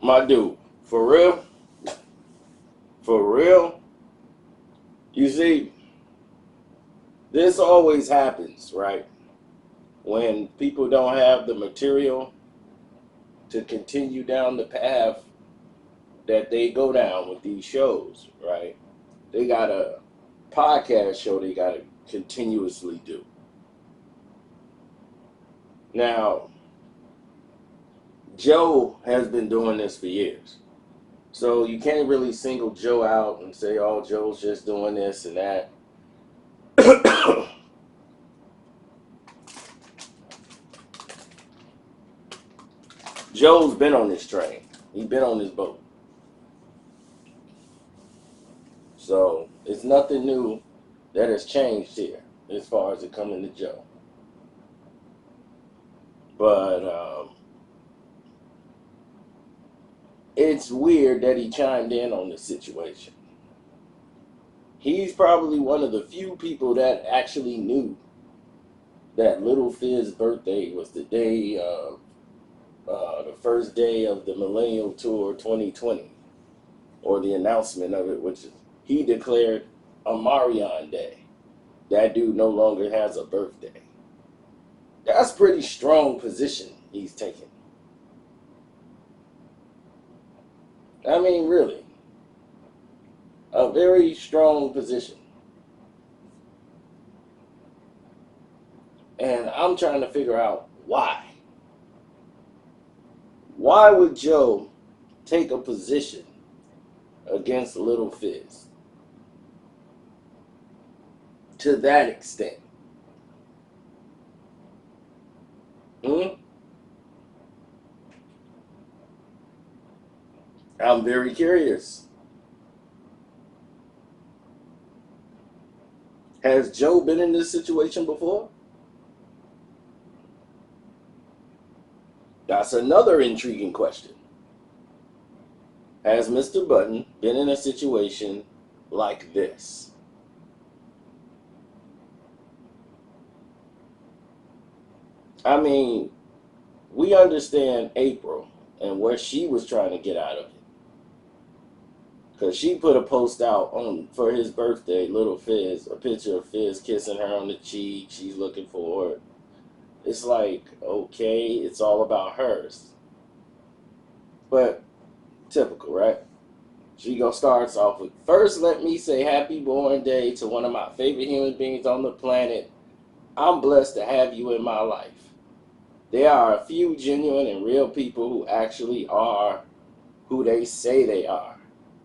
My dude, for real, for real, you see, this always happens, right? When people don't have the material to continue down the path that they go down with these shows, right? They got a podcast show they got to continuously do. Now, Joe has been doing this for years. So you can't really single Joe out and say, oh, Joe's just doing this and that. Joe's been on this train. He's been on this boat. So it's nothing new that has changed here as far as it coming to Joe. But it's weird that he chimed in on this situation. He's probably one of the few people that actually knew that Lil Fizz's birthday was the day of the first day of the Millennial Tour 2020, or the announcement of it, which he declared a Marion Day. That dude no longer has a birthday. That's pretty strong position he's taking. I mean, really. A very strong position. And I'm trying to figure out why. Why would Joe take a position against Lil Fizz to that extent? I'm very curious. Has Joe been in this situation before? That's another intriguing question. Has Mr. Budden been in a situation like this? I mean, we understand April and what she was trying to get out of it. Because she put a post out on for his birthday, Lil Fizz, a picture of Fizz kissing her on the cheek. She's looking for it. It's like, okay, it's all about hers. But typical, right? She starts off with, first let me say happy born day to one of my favorite human beings on the planet. I'm blessed to have you in my life. There are a few genuine and real people who actually are who they say they are.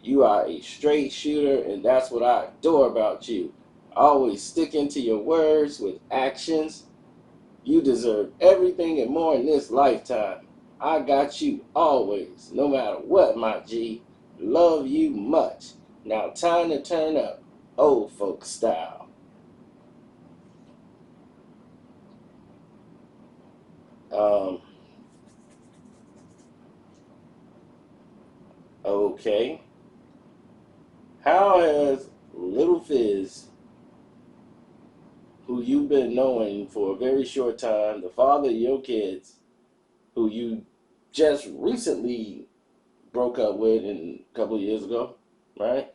You are a straight shooter, and that's what I adore about you. Always sticking to your words with actions. You deserve everything and more in this lifetime. I got you always, no matter what, my G. Love you much. Now time to turn up, old folk style. Okay. How has Lil Fizz, who you've been knowing for a very short time, the father of your kids, who you just recently broke up with a couple of years ago, right?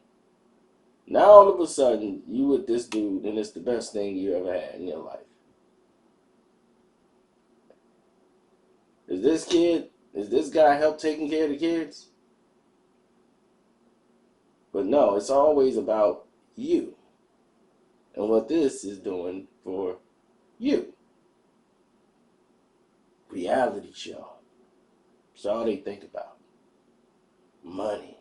Now all of a sudden, you with this dude, and it's the best thing you ever had in your life. Is this guy help taking care of the kids? But no, it's always about you and what this is doing for you. Reality show. That's all they think about. Money.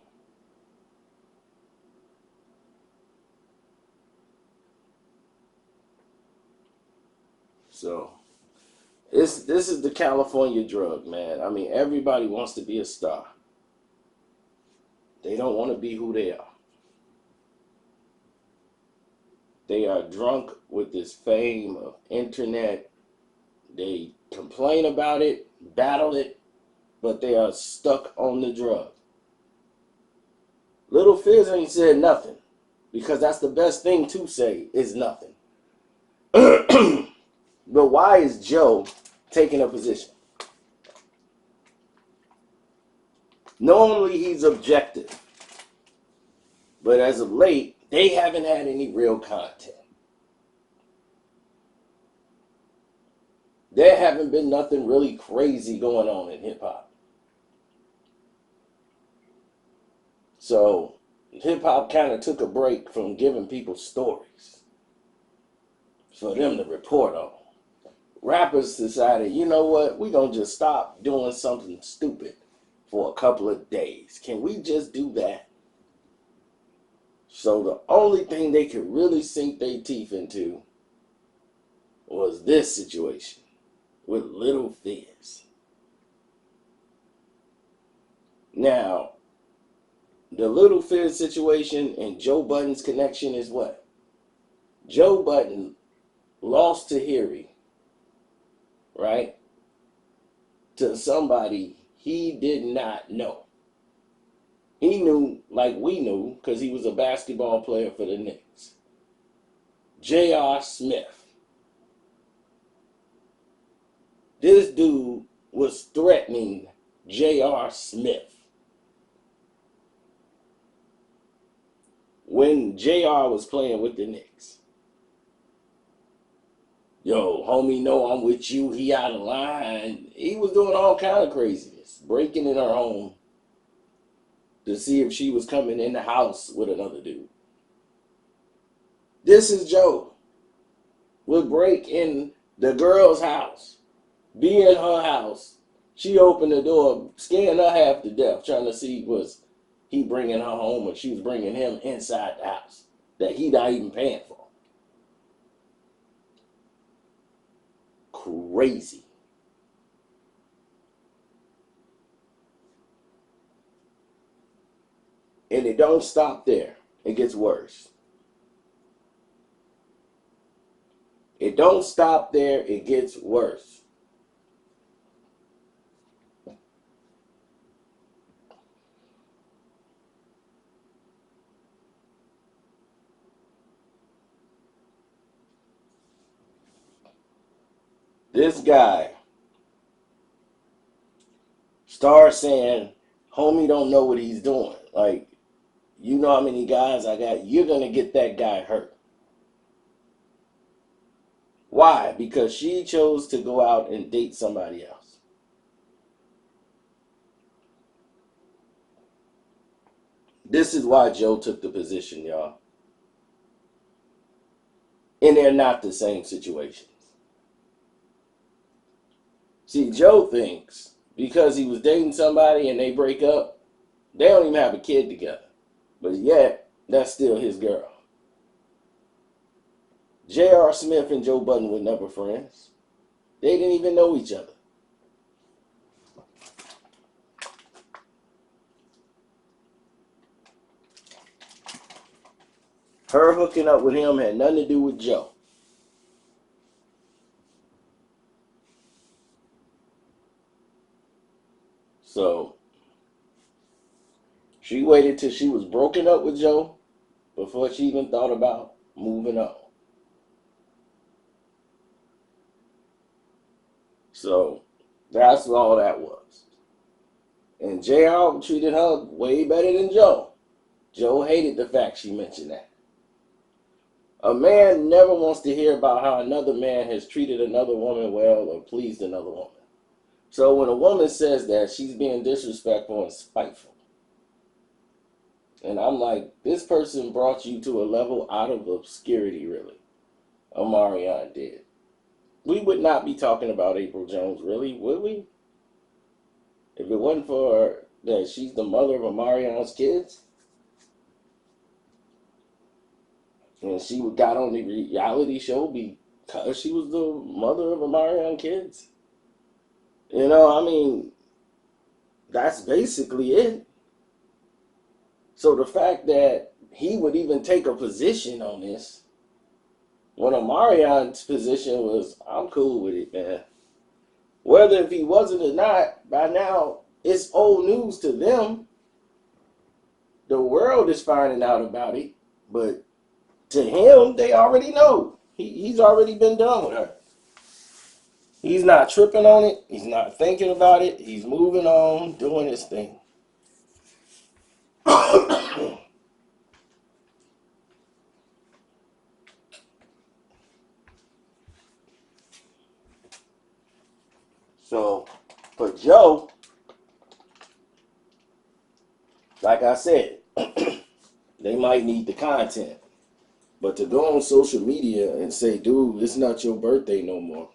So, this is the California drug, man. I mean, everybody wants to be a star. They don't want to be who they are. They are drunk with this fame of internet. They complain about it, battle it, but they are stuck on the drug. Lil Fizz ain't said nothing, because that's the best thing to say is nothing. But why is Joe taking a position? Normally he's objective, but as of late, they haven't had any real content. There haven't been nothing really crazy going on in hip hop. So hip hop kind of took a break from giving people stories for them to report on. Rappers decided, you know what, we're going to just stop doing something stupid for a couple of days. Can we just do that? So the only thing they could really sink their teeth into was this situation with Lil Fizz. Now, the Lil Fizz situation and Joe Budden's connection is what? Joe Budden lost to Harry, right? To somebody he did not know. He knew, like we knew, because he was a basketball player for the Knicks. J.R. Smith. This dude was threatening J.R. Smith when J.R. was playing with the Knicks. Yo, homie, know I'm with you. He out of line. He was doing all kind of craziness, breaking in her home to see if she was coming in the house with another dude. This is Joe. Would break in the girl's house, be in her house. She opened the door, scaring her half to death, trying to see was he bringing her home or she was bringing him inside the house that he not even paying for. Crazy. And it don't stop there. It gets worse. It don't stop there. It gets worse. This guy starts saying, homie don't know what he's doing. Like, you know how many guys I got? You're going to get that guy hurt. Why? Because she chose to go out and date somebody else. This is why Joe took the position, y'all. And they're not the same situations. See, Joe thinks because he was dating somebody and they break up, they don't even have a kid together. But yet, that's still his girl. J.R. Smith and Joe Budden were never friends. They didn't even know each other. Her hooking up with him had nothing to do with Joe. So, she waited till she was broken up with Joe before she even thought about moving on. So, that's all that was. And JR treated her way better than Joe. Joe hated the fact she mentioned that. A man never wants to hear about how another man has treated another woman well or pleased another woman. So when a woman says that, she's being disrespectful and spiteful. And I'm like, this person brought you to a level out of obscurity, really. Omarion did. We would not be talking about April Jones, really, would we? If it wasn't for that she's the mother of Omarion's kids. And she got on the reality show because she was the mother of Omarion's kids. You know, I mean, that's basically it. So the fact that he would even take a position on this, when Omarion's position was, I'm cool with it, man. Whether if he wasn't or not, by now, it's old news to them. The world is finding out about it, but to him, they already know. He's already been done with her. He's not tripping on it. He's not thinking about it. He's moving on, doing his thing. But Joe, like I said, they might need the content. But to go on social media and say, dude, it's not your birthday no more,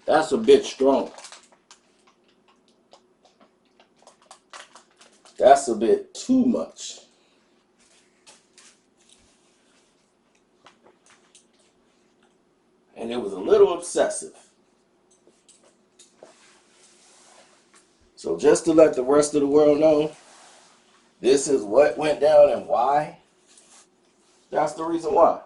that's a bit strong. That's a bit too much. And it was a little obsessive. So just to let the rest of the world know, this is what went down and why. That's the reason why.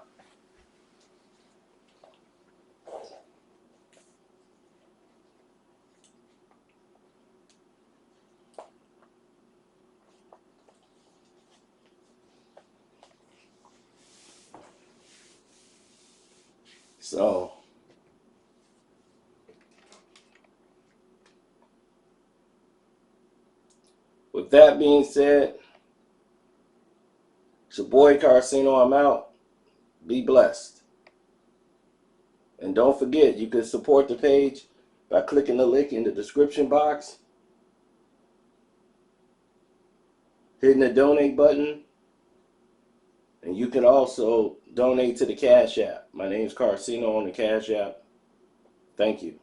So, with that being said, it's your boy Carcino. I'm out. Be blessed. And don't forget, you can support the page by clicking the link in the description box, hitting the donate button, and you can also donate to the Cash App. My name's Carcino on the Cash App. Thank you.